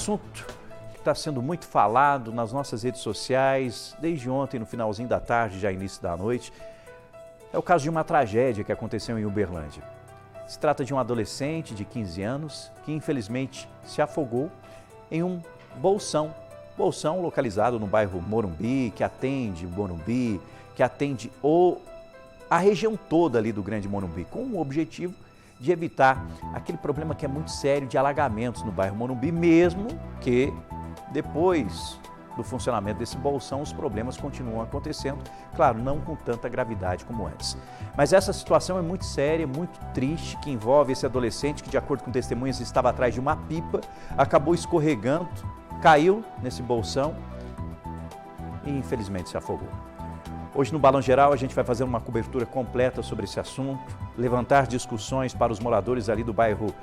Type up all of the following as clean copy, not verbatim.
assunto que está sendo muito falado nas nossas redes sociais, desde ontem, no finalzinho da tarde, já início da noite, é o caso de uma tragédia que aconteceu em Uberlândia. Se trata de um adolescente de 15 anos que infelizmente se afogou em um bolsão localizado no bairro Morumbi, que atende o Morumbi, que atende a região toda ali do Grande Morumbi, com o objetivo de evitar aquele problema que é muito sério de alagamentos no bairro Morumbi, mesmo que depois do funcionamento desse bolsão os problemas continuam acontecendo, claro, não com tanta gravidade como antes. Mas essa situação é muito séria, muito triste, que envolve esse adolescente que, de acordo com testemunhas, estava atrás de uma pipa, acabou escorregando, caiu nesse bolsão e infelizmente se afogou. Hoje no Balão Geral a gente vai fazer uma cobertura completa sobre esse assunto, levantar discussões para os moradores ali do bairro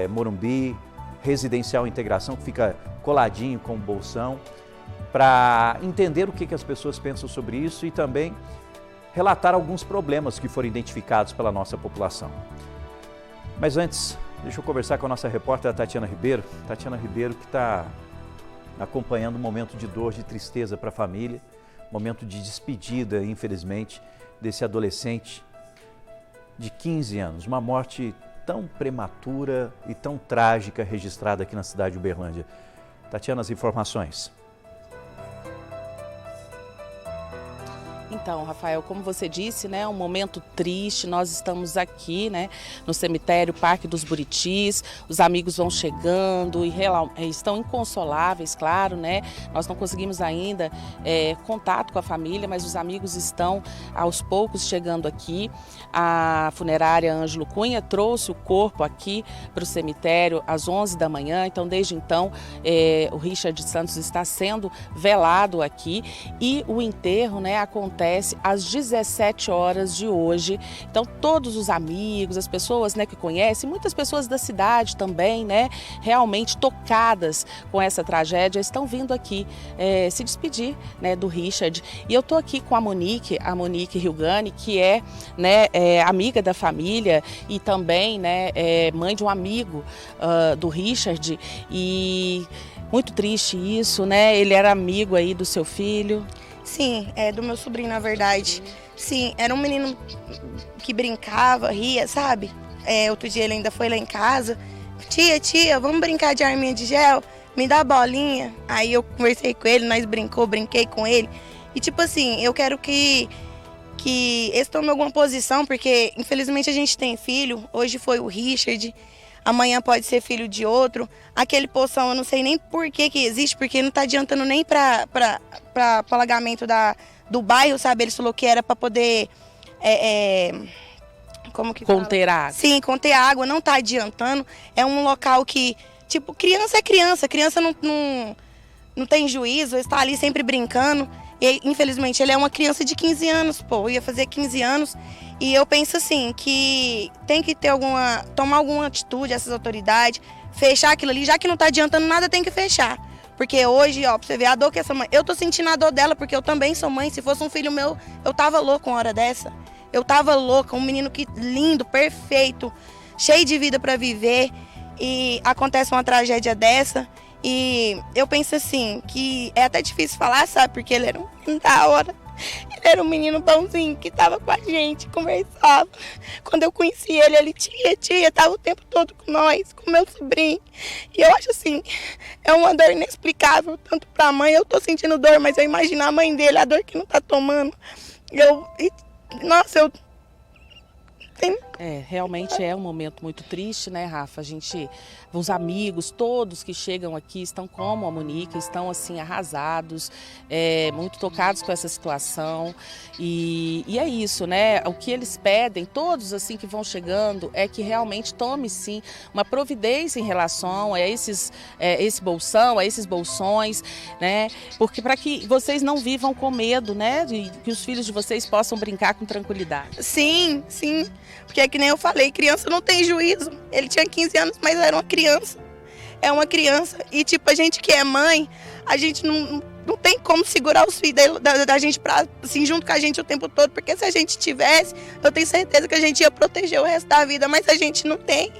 Morumbi, Residencial Integração, que fica coladinho com o bolsão, para entender o que as pessoas pensam sobre isso e também relatar alguns problemas que foram identificados pela nossa população. Mas antes, deixa eu conversar com a nossa repórter Tatiana Ribeiro. Tatiana Ribeiro, que está acompanhando um momento de dor, de tristeza para a família, momento de despedida, infelizmente, desse adolescente de 15 anos. Uma morte tão prematura e tão trágica registrada aqui na cidade de Uberlândia. Tatiana, as informações. Então, Rafael, como você disse, né, é um momento triste. Nós estamos aqui, né, no cemitério Parque dos Buritis. Os amigos vão chegando e estão inconsoláveis, claro, né? Nós não conseguimos ainda contato com a família, mas os amigos estão aos poucos chegando aqui. A funerária Ângelo Cunha trouxe o corpo aqui para o cemitério às 11 da manhã. Então, desde então, o Richard Santos está sendo velado aqui e o enterro, né, acontece às 17 horas de hoje. Então, todos os amigos, as pessoas, né, que conhecem, muitas pessoas da cidade também, né, realmente tocadas com essa tragédia, estão vindo aqui se despedir, né, do Richard. E eu estou aqui com a Monique Hilgani, que é, né, amiga da família e também, né, mãe de um amigo do Richard. E muito triste isso, né? Ele era amigo aí do seu filho. Sim, do meu sobrinho, na verdade. Sim, era um menino que brincava, ria, sabe? Outro dia ele ainda foi lá em casa. Tia, vamos brincar de arminha de gel? Me dá a bolinha. Aí eu conversei com ele, brinquei com ele. E tipo assim, eu quero que eles tomem alguma posição, porque infelizmente a gente tem filho. Hoje foi o Richard, amanhã pode ser filho de outro. Aquele poção eu não sei nem por que existe, porque não está adiantando nem para o alagamento do bairro, sabe? Ele falou que era para poder como que conter água. Sim, conter água, não está adiantando. É um local que, tipo, criança é criança não tem juízo, está ali sempre brincando. E, infelizmente, ele é uma criança de 15 anos, ia fazer 15 anos. E eu penso assim, que tem que ter tomar alguma atitude, essas autoridades, fechar aquilo ali, já que não está adiantando nada, tem que fechar. Porque hoje, ó, pra você ver a dor que essa mãe... Eu tô sentindo a dor dela, porque eu também sou mãe. Se fosse um filho meu, eu tava louca uma hora dessa. Eu tava louca, um menino lindo, perfeito, cheio de vida para viver. E acontece uma tragédia dessa. E eu penso assim, que é até difícil falar, sabe? Porque ele era um menino da hora. Ele era um menino bonzinho que tava com a gente, conversava. Quando eu conheci ele, tia, tava o tempo todo com nós, com meu sobrinho. E eu acho assim, é uma dor inexplicável, tanto pra mãe, eu tô sentindo dor, mas eu imagino a mãe dele, a dor que não tá tomando. Nossa, realmente é um momento muito triste, né, Rafa? Os amigos, todos que chegam aqui estão como a Monique, estão assim arrasados, muito tocados com essa situação. E é isso, né? O que eles pedem, todos assim que vão chegando, é que realmente tome sim uma providência em relação a esse bolsão, a esses bolsões, né? Porque para que vocês não vivam com medo, né? De que os filhos de vocês possam brincar com tranquilidade. Sim. Porque é que nem eu falei, criança não tem juízo. Ele tinha 15 anos, mas era uma criança. É uma criança. E tipo, a gente que é mãe, a gente não tem como segurar os filhos da gente assim, junto com a gente o tempo todo. Porque se a gente tivesse, eu tenho certeza que a gente ia proteger o resto da vida. Mas a gente não tem.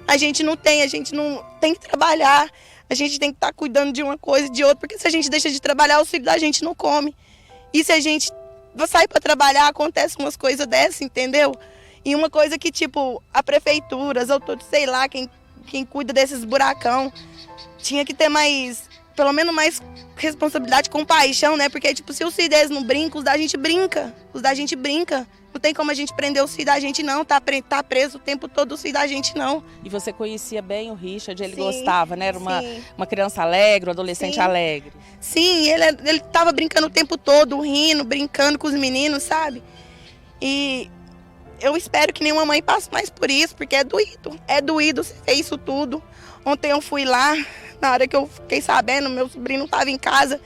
A gente não tem que trabalhar. A gente tem que estar cuidando de uma coisa e de outra, porque se a gente deixa de trabalhar, os filhos da gente não comem. E se a gente sai para trabalhar, acontece umas coisas dessas, entendeu? E uma coisa que, tipo, a prefeitura, as autoridades, sei lá, quem cuida desses buracão, tinha que ter mais, pelo menos mais responsabilidade, compaixão, né? Porque, tipo, se os filhos deles não brincam, os da gente brinca. Os da gente brinca. Não tem como a gente prender os filhos da gente, não. Tá preso o tempo todo os filhos da gente, não. E você conhecia bem o Richard, ele Sim, gostava, né? Era uma criança alegre, um adolescente alegre. Sim, ele tava brincando o tempo todo, rindo, brincando com os meninos, sabe? E eu espero que nenhuma mãe passe mais por isso, porque é doído. É doído você ver isso tudo. Ontem eu fui lá, na hora que eu fiquei sabendo, meu sobrinho não estava em casa.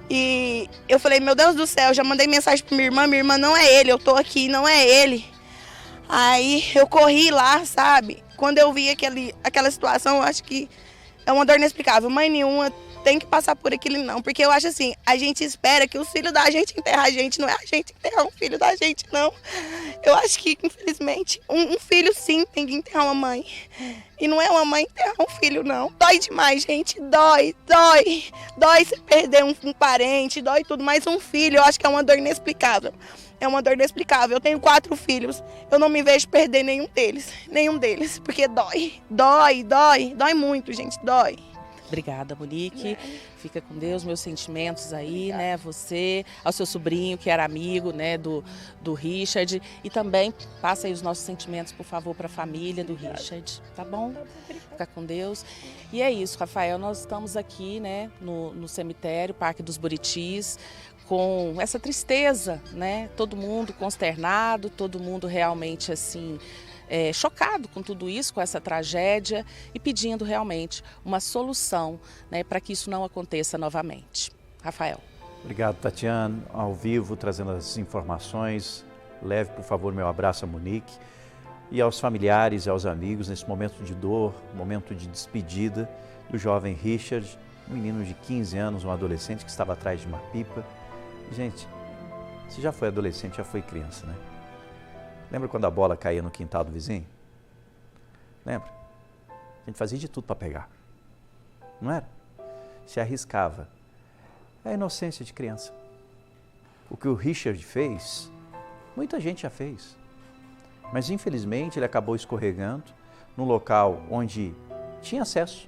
E eu falei, meu Deus do céu, já mandei mensagem para minha irmã, não é ele, eu tô aqui, não é ele. Aí eu corri lá, sabe? Quando eu vi aquela situação, eu acho que é uma dor inexplicável. Mãe nenhuma tem que passar por aquilo, não. Porque eu acho assim, a gente espera que os filhos da gente enterram a gente, não é a gente enterrar um filho da gente, não. Eu acho que, infelizmente, um filho sim tem que enterrar uma mãe. E não é uma mãe enterrar um filho, não. Dói demais, gente, dói. Dói você perder um parente, dói tudo. Mas um filho, eu acho que é uma dor inexplicável. É uma dor inexplicável. Eu tenho 4 filhos, eu não me vejo perder nenhum deles. Porque dói muito, gente, dói. Obrigada, Monique. Fica com Deus, meus sentimentos aí, né? Você, ao seu sobrinho, que era amigo, né, do Richard. E também passa aí os nossos sentimentos, por favor, para a família do Richard, tá bom? Fica com Deus. E é isso, Rafael, nós estamos aqui, né, no cemitério, Parque dos Buritis, com essa tristeza, né? Todo mundo consternado, todo mundo realmente assim... chocado com tudo isso, com essa tragédia e pedindo realmente uma solução, né, para que isso não aconteça novamente. Rafael. Obrigado, Tatiana, ao vivo, trazendo as informações. Leve, por favor, meu abraço a Monique e aos familiares e aos amigos nesse momento de dor, momento de despedida do jovem Richard, um menino de 15 anos, um adolescente que estava atrás de uma pipa. Gente, você já foi adolescente, já foi criança, né? Lembra quando a bola caía no quintal do vizinho? Lembra? A gente fazia de tudo para pegar. Não era? Se arriscava. É a inocência de criança. O que o Richard fez, muita gente já fez. Mas infelizmente ele acabou escorregando num local onde tinha acesso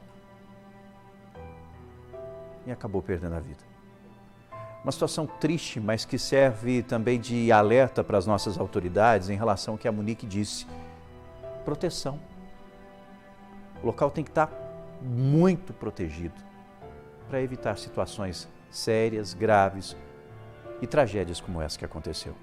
e acabou perdendo a vida. Uma situação triste, mas que serve também de alerta para as nossas autoridades em relação ao que a Monique disse. Proteção. O local tem que estar muito protegido para evitar situações sérias, graves e tragédias como essa que aconteceu.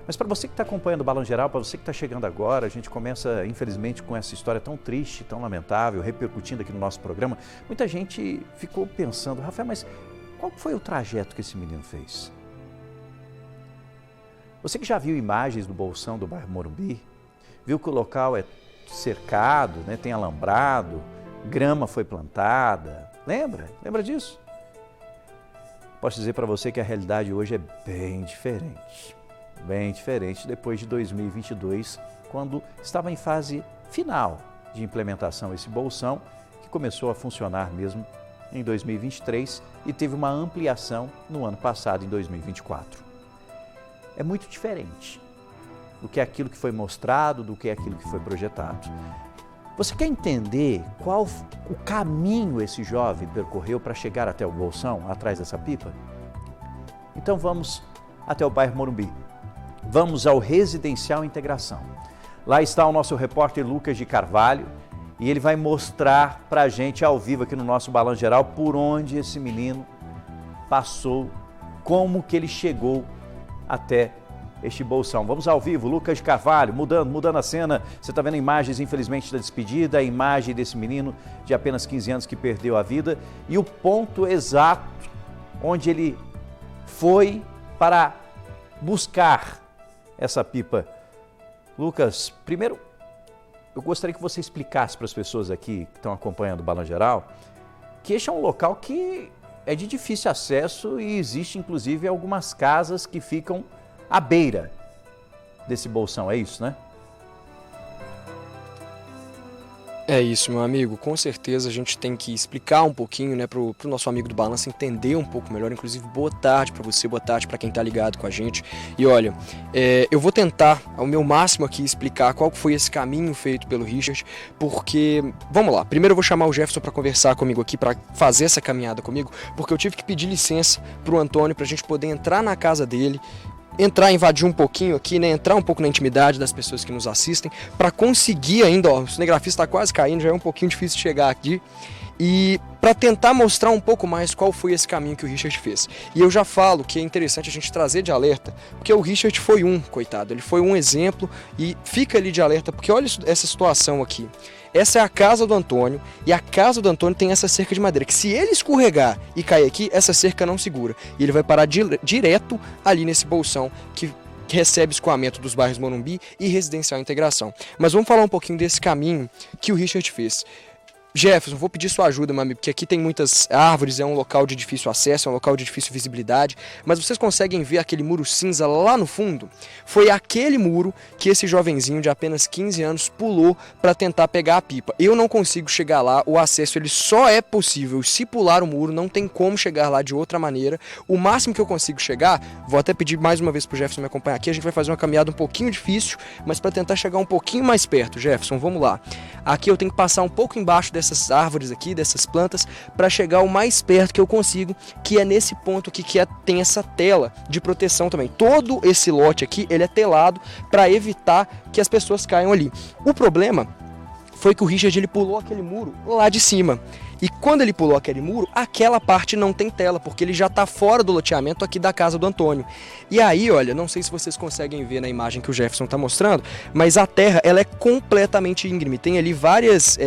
Mas para você que está acompanhando o Balão Geral, para você que está chegando agora, a gente começa, infelizmente, com essa história tão triste, tão lamentável, repercutindo aqui no nosso programa. Muita gente ficou pensando, Rafael, mas qual foi o trajeto que esse menino fez? Você que já viu imagens do Bolsão do bairro Morumbi, viu que o local é cercado, né, tem alambrado, grama foi plantada. Lembra? Lembra disso? Posso dizer para você que a realidade hoje é bem diferente. Bem diferente depois de 2022, quando estava em fase final de implementação esse Bolsão, que começou a funcionar mesmo em 2023 e teve uma ampliação no ano passado, em 2024. É muito diferente do que aquilo que foi mostrado, do que aquilo que foi projetado. Você quer entender qual o caminho esse jovem percorreu para chegar até o Bolsão, atrás dessa pipa? Então vamos até o bairro Morumbi. Vamos ao Residencial Integração. Lá está o nosso repórter Lucas de Carvalho, e ele vai mostrar para a gente ao vivo aqui no nosso Balão Geral por onde esse menino passou, como que ele chegou até este Bolsão. Vamos ao vivo, Lucas de Carvalho, mudando a cena. Você está vendo imagens, infelizmente, da despedida, a imagem desse menino de apenas 15 anos que perdeu a vida e o ponto exato onde ele foi para buscar essa pipa. Lucas, primeiro, eu gostaria que você explicasse para as pessoas aqui que estão acompanhando o Balão Geral que este é um local que é de difícil acesso e existe inclusive algumas casas que ficam à beira desse Bolsão, é isso, né? É isso, meu amigo. Com certeza a gente tem que explicar um pouquinho, né, pro nosso amigo do Balança entender um pouco melhor. Inclusive, boa tarde para você, boa tarde para quem tá ligado com a gente. E olha, eu vou tentar ao meu máximo aqui explicar qual foi esse caminho feito pelo Richard, porque, vamos lá, primeiro eu vou chamar o Jefferson para conversar comigo aqui, para fazer essa caminhada comigo, porque eu tive que pedir licença pro Antônio pra gente poder entrar na casa dele, invadir um pouquinho aqui, né, entrar um pouco na intimidade das pessoas que nos assistem, para conseguir ainda, ó, o cinegrafista está quase caindo, já é um pouquinho difícil de chegar aqui, e para tentar mostrar um pouco mais qual foi esse caminho que o Richard fez. E eu já falo que é interessante a gente trazer de alerta, porque o Richard foi coitado, ele foi um exemplo, e fica ali de alerta, porque olha essa situação aqui. Essa é a casa do Antônio, e a casa do Antônio tem essa cerca de madeira, que se ele escorregar e cair aqui, essa cerca não segura. E ele vai parar direto ali nesse bolsão que recebe escoamento dos bairros Morumbi e Residencial Integração. Mas vamos falar um pouquinho desse caminho que o Richard fez. Jefferson, vou pedir sua ajuda, meu amigo, porque aqui tem muitas árvores, é um local de difícil acesso, é um local de difícil visibilidade, mas vocês conseguem ver aquele muro cinza lá no fundo? Foi aquele muro que esse jovenzinho de apenas 15 anos pulou para tentar pegar a pipa. Eu não consigo chegar lá, o acesso ele só é possível se pular o muro, não tem como chegar lá de outra maneira. O máximo que eu consigo chegar, vou até pedir mais uma vez pro Jefferson me acompanhar aqui, a gente vai fazer uma caminhada um pouquinho difícil, mas para tentar chegar um pouquinho mais perto. Jefferson, vamos lá. Aqui eu tenho que passar um pouco embaixo dessas árvores aqui, dessas plantas, para chegar o mais perto que eu consigo, que é nesse ponto aqui que tem essa tela de proteção também. Todo esse lote aqui, ele é telado para evitar que as pessoas caiam ali. O problema foi que o Richard ele pulou aquele muro lá de cima. E quando ele pulou aquele muro, aquela parte não tem tela, porque ele já está fora do loteamento aqui da casa do Antônio. E aí, olha, não sei se vocês conseguem ver na imagem que o Jefferson está mostrando, mas a terra ela é completamente íngreme. Tem ali vários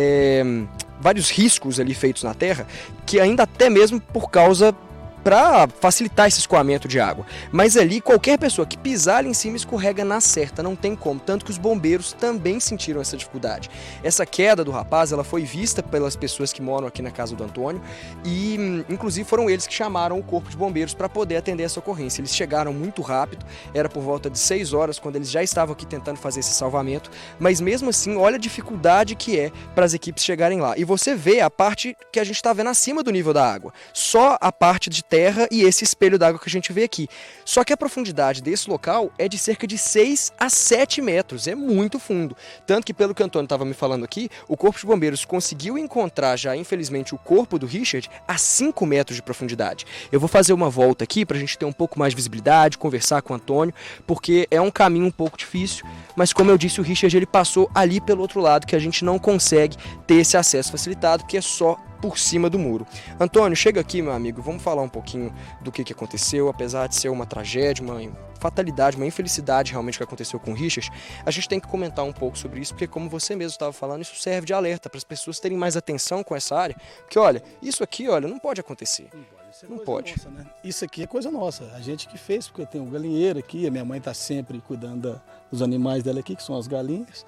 riscos ali feitos na terra, que ainda até mesmo por causa para facilitar esse escoamento de água. Mas ali, qualquer pessoa que pisar ali em cima escorrega na certa, não tem como. Tanto que os bombeiros também sentiram essa dificuldade. Essa queda do rapaz, ela foi vista pelas pessoas que moram aqui na casa do Antônio e, inclusive, foram eles que chamaram o corpo de bombeiros para poder atender essa ocorrência. Eles chegaram muito rápido, era por volta de 6 horas, quando eles já estavam aqui tentando fazer esse salvamento, mas mesmo assim, olha a dificuldade que é para as equipes chegarem lá. E você vê a parte que a gente está vendo acima do nível da água. Só a parte de terra e esse espelho d'água que a gente vê aqui. Só que a profundidade desse local é de cerca de 6 a 7 metros, é muito fundo. Tanto que, pelo que o Antônio estava me falando aqui, o Corpo de Bombeiros conseguiu encontrar já, infelizmente, o corpo do Richard a 5 metros de profundidade. Eu vou fazer uma volta aqui para a gente ter um pouco mais de visibilidade, conversar com o Antônio, porque é um caminho um pouco difícil, mas como eu disse, o Richard ele passou ali pelo outro lado, que a gente não consegue ter esse acesso facilitado, que é só por cima do muro. Antônio, chega aqui, meu amigo, vamos falar um pouquinho do que aconteceu. Apesar de ser uma tragédia, uma fatalidade, uma infelicidade realmente que aconteceu com o Richard, a gente tem que comentar um pouco sobre isso, porque como você mesmo estava falando, isso serve de alerta para as pessoas terem mais atenção com essa área, porque olha, isso aqui, olha, não pode acontecer. Não pode. Nossa, né? Isso aqui é coisa nossa, a gente que fez, porque tem um galinheiro aqui, a minha mãe está sempre cuidando dos animais dela aqui, que são as galinhas,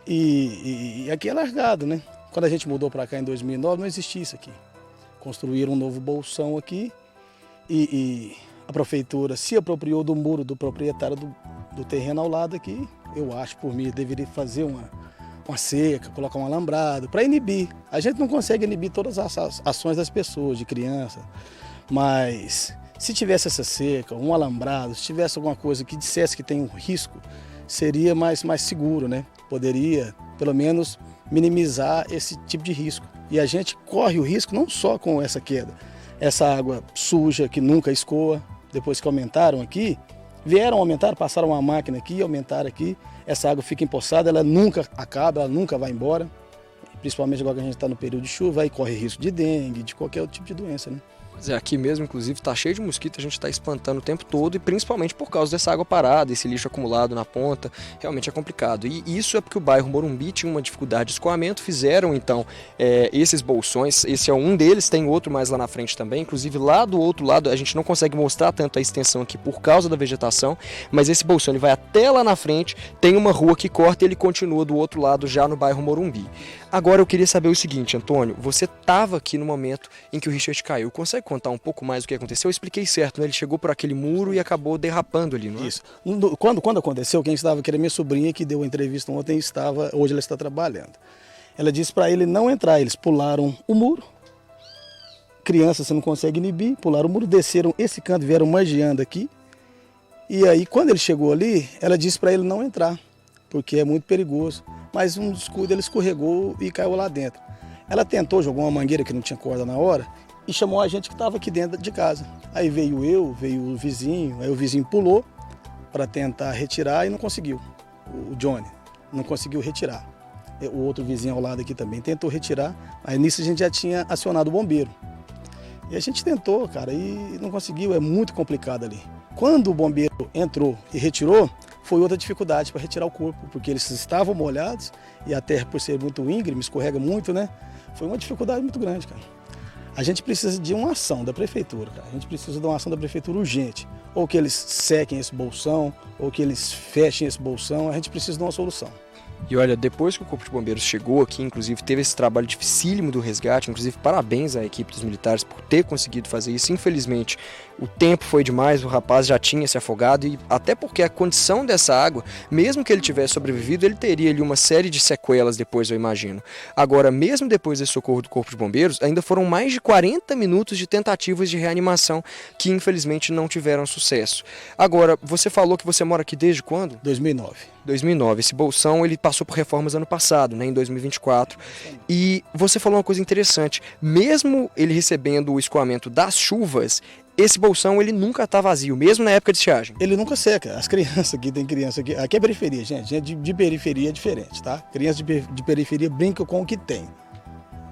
e aqui é largado, né? Quando a gente mudou para cá em 2009, não existia isso aqui. Construíram um novo bolsão aqui e a prefeitura se apropriou do muro do proprietário do terreno ao lado aqui. Eu acho, por mim, deveria fazer uma cerca, colocar um alambrado para inibir. A gente não consegue inibir todas as ações das pessoas, de criança, mas se tivesse essa cerca, um alambrado, se tivesse alguma coisa que dissesse que tem um risco, seria mais seguro, né? Poderia, pelo menos, minimizar esse tipo de risco. E a gente corre o risco não só com essa queda. Essa água suja que nunca escoa, depois que aumentaram aqui, vieram aumentar, passaram uma máquina aqui, aumentaram aqui, essa água fica empoçada, ela nunca acaba, ela nunca vai embora. Principalmente agora que a gente está no período de chuva, aí corre risco de dengue, de qualquer outro tipo de doença, né? Aqui mesmo, inclusive, está cheio de mosquito, a gente está espantando o tempo todo e principalmente por causa dessa água parada, esse lixo acumulado na ponta, realmente é complicado. E isso é porque o bairro Morumbi tinha uma dificuldade de escoamento, fizeram então esses bolsões, esse é um deles, tem outro mais lá na frente também, inclusive lá do outro lado, a gente não consegue mostrar tanto a extensão aqui por causa da vegetação, mas esse bolsão ele vai até lá na frente, tem uma rua que corta e ele continua do outro lado já no bairro Morumbi. Agora eu queria saber o seguinte, Antônio, você estava aqui no momento em que o Richard caiu, consegue contar um pouco mais do que aconteceu? Eu expliquei certo, né? Ele chegou por aquele muro e acabou derrapando ali, não é? Isso. Quando aconteceu, quem estava aqui era minha sobrinha, que deu a entrevista ontem, hoje ela está trabalhando. Ela disse para ele não entrar. Eles pularam o muro. Criança, você não consegue inibir. Pularam o muro, desceram esse canto, vieram manjeando aqui. E aí, quando ele chegou ali, ela disse para ele não entrar, porque é muito perigoso. Mas um descuido, ele escorregou e caiu lá dentro. Ela tentou jogar uma mangueira que não tinha corda na hora e chamou a gente que estava aqui dentro de casa. Aí veio eu, veio o vizinho, aí o vizinho pulou para tentar retirar e não conseguiu. O Johnny não conseguiu retirar. O outro vizinho ao lado aqui também tentou retirar, aí nisso a gente já tinha acionado o bombeiro. E a gente tentou, cara, e não conseguiu, é muito complicado ali. Quando o bombeiro entrou e retirou, foi outra dificuldade para retirar o corpo, porque eles estavam molhados e a terra, por ser muito íngreme, escorrega muito, né? Foi uma dificuldade muito grande, cara. A gente precisa de uma ação da prefeitura, cara. A gente precisa de uma ação da prefeitura urgente. Ou que eles sequem esse bolsão, ou que eles fechem esse bolsão. A gente precisa de uma solução. E olha, depois que o Corpo de Bombeiros chegou aqui, inclusive teve esse trabalho dificílimo do resgate, inclusive parabéns à equipe dos militares por ter conseguido fazer isso. Infelizmente, o tempo foi demais, o rapaz já tinha se afogado e até porque a condição dessa água, mesmo que ele tivesse sobrevivido, ele teria ali uma série de sequelas depois, eu imagino. Agora, mesmo depois desse socorro do Corpo de Bombeiros, ainda foram mais de 40 minutos de tentativas de reanimação que infelizmente não tiveram sucesso. Agora, você falou que você mora aqui desde quando? 2009. 2009. Esse bolsão ele passou por reformas ano passado, né, em 2024. E você falou uma coisa interessante. Mesmo ele recebendo o escoamento das chuvas, esse bolsão ele nunca está vazio, mesmo na época de estiagem. Ele nunca seca. As crianças aqui, tem criança aqui. Aqui é periferia, gente. Gente de periferia é diferente, tá? Criança de periferia brinca com o que tem,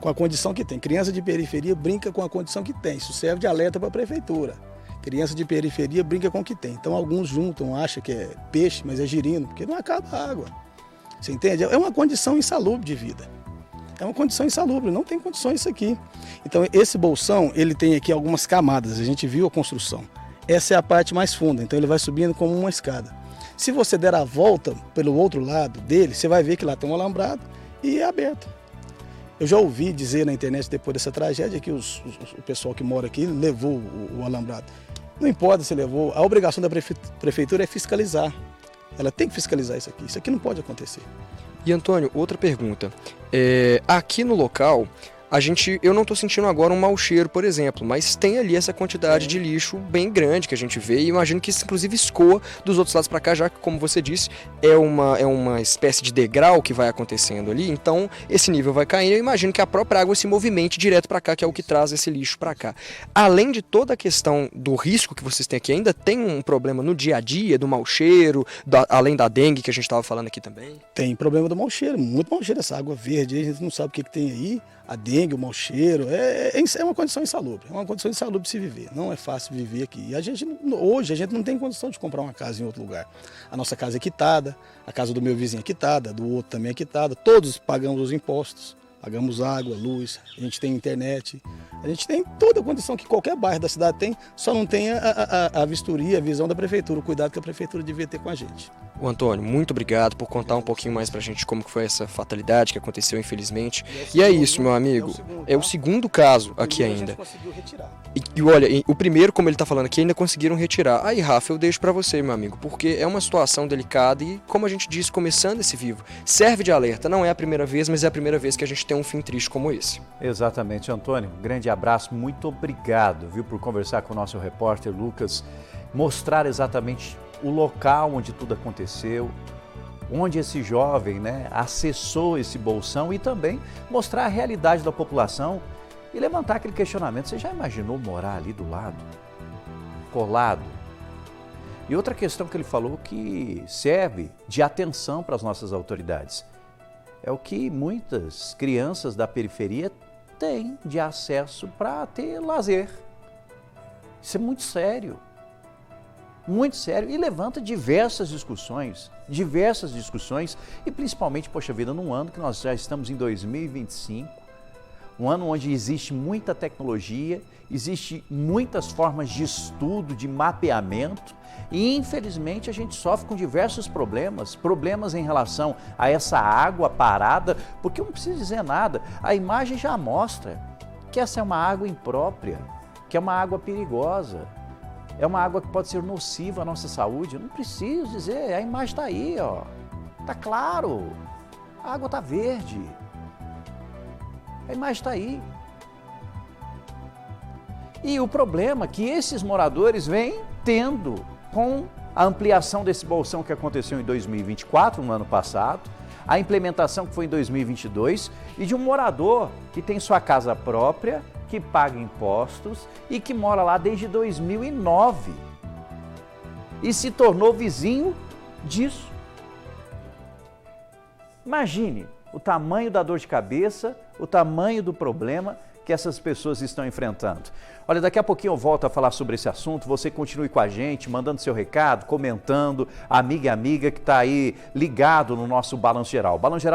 com a condição que tem. Criança de periferia brinca com a condição que tem. Isso serve de alerta para a prefeitura. Criança de periferia brinca com o que tem. Então alguns juntam, acham que é peixe, mas é girino, porque não acaba a água. Você entende? É uma condição insalubre de vida. É uma condição insalubre, não tem condições isso aqui. Então esse bolsão, ele tem aqui algumas camadas, a gente viu a construção. Essa é a parte mais funda, então ele vai subindo como uma escada. Se você der a volta pelo outro lado dele, você vai ver que lá tem um alambrado e é aberto. Eu já ouvi dizer na internet, depois dessa tragédia, que o pessoal que mora aqui levou o alambrado. Não importa se levou, a obrigação da prefeitura é fiscalizar. Ela tem que fiscalizar isso aqui não pode acontecer. E Antônio, outra pergunta. Aqui no local, eu não estou sentindo agora um mau cheiro, por exemplo, mas tem ali essa quantidade de lixo bem grande que a gente vê e imagino que isso inclusive escoa dos outros lados para cá, já que, como você disse, é uma espécie de degrau que vai acontecendo ali, então esse nível vai caindo e eu imagino que a própria água se movimente direto para cá, que é o que traz esse lixo para cá. Além de toda a questão do risco que vocês têm aqui, ainda tem um problema no dia a dia, do mau cheiro, além da dengue que a gente estava falando aqui também? Tem problema do mau cheiro, muito mau cheiro, essa água verde, a gente não sabe o que tem aí. A dengue, o mau cheiro, é uma condição insalubre, é uma condição insalubre de se viver, não é fácil viver aqui. E hoje a gente não tem condição de comprar uma casa em outro lugar. A nossa casa é quitada, a casa do meu vizinho é quitada, do outro também é quitada, todos pagamos os impostos, pagamos água, luz, a gente tem internet, a gente tem toda a condição que qualquer bairro da cidade tem, só não tem a vistoria, a visão da prefeitura, o cuidado que a prefeitura devia ter com a gente. O Antônio, muito obrigado por contar um pouquinho mais pra gente como que foi essa fatalidade que aconteceu, infelizmente. E é isso, meu amigo. É o segundo caso aqui ainda. E olha, o primeiro, como ele tá falando aqui, ainda conseguiram retirar. Aí, Rafa, eu deixo pra você, meu amigo, porque é uma situação delicada e, como a gente disse, começando esse vivo, serve de alerta. Não é a primeira vez, mas é a primeira vez que a gente tem um fim triste como esse. Exatamente, Antônio. Um grande abraço, muito obrigado, viu, por conversar com o nosso repórter Lucas, mostrar exatamente o local onde tudo aconteceu, onde esse jovem, né, acessou esse bolsão e também mostrar a realidade da população e levantar aquele questionamento. Você já imaginou morar ali do lado, colado? E outra questão que ele falou que serve de atenção para as nossas autoridades é o que muitas crianças da periferia têm de acesso para ter lazer. Isso é muito sério. Muito sério e levanta diversas discussões e principalmente, poxa vida, num ano que nós já estamos em 2025, um ano onde existe muita tecnologia, existe muitas formas de estudo, de mapeamento e infelizmente a gente sofre com diversos problemas em relação a essa água parada, porque eu não preciso dizer nada, a imagem já mostra que essa é uma água imprópria, que é uma água perigosa. É uma água que pode ser nociva à nossa saúde. Eu não preciso dizer, a imagem está aí, ó. Está claro. A água está verde. A imagem está aí. E o problema é que esses moradores vêm tendo com a ampliação desse bolsão que aconteceu em 2024, no ano passado, a implementação que foi em 2022, e de um morador que tem sua casa própria, que paga impostos e que mora lá desde 2009 e se tornou vizinho disso. Imagine o tamanho da dor de cabeça, o tamanho do problema que essas pessoas estão enfrentando. Olha, daqui a pouquinho eu volto a falar sobre esse assunto, você continue com a gente, mandando seu recado, comentando, amiga e amiga que está aí ligado no nosso Balanço Geral. Balanço Geral